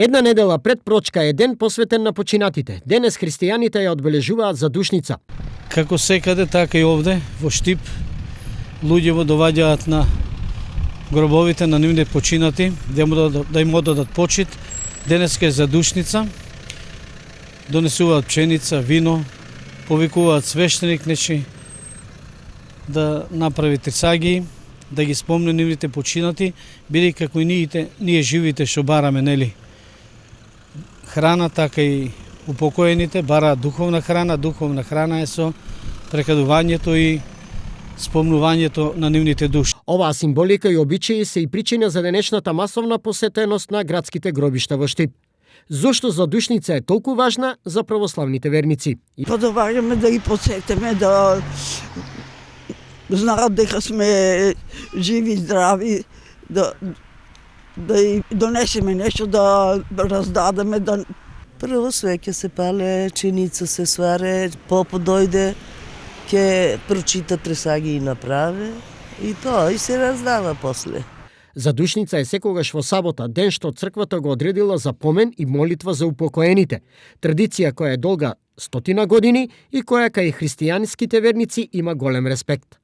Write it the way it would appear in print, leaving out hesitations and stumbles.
Една недела пред Прочка е ден посветен на починатите. Денес христијаните ја одбележуваат задушница. Како секаде, така и овде, во Штип, луѓето доваѓаат на гробовите на нивните починати, да им одадат почит. Денеска е задушница, донесуваат пшеница, вино, повикуваат свештеник, да направи трисагии, да ги спомне нивните починати, бидејќи како и ние живите што бараме, нели? Храна, така и упокоените бараат духовна храна е со прекадувањето и спомнувањето на нивните души. Оваа символика и обичаи се и причина за денешната масовна посетеност на градските гробишта во Штип. Зошто задушница е толку важна за православните верници? Подобаваме да ги посетиме, да знаат дека сме живи, здрави, да и донесеме нешто, да раздадеме. Прво свеќе се пале, ченица се сваре, попот дојде, ќе прочита тресаги и направи и тоа и се раздава после. Задушница е секогаш во сабота, ден што црквата го одредила за помен и молитва за упокоените. Традиција која е долга 100 години и која кај христијанските верници има голем респект.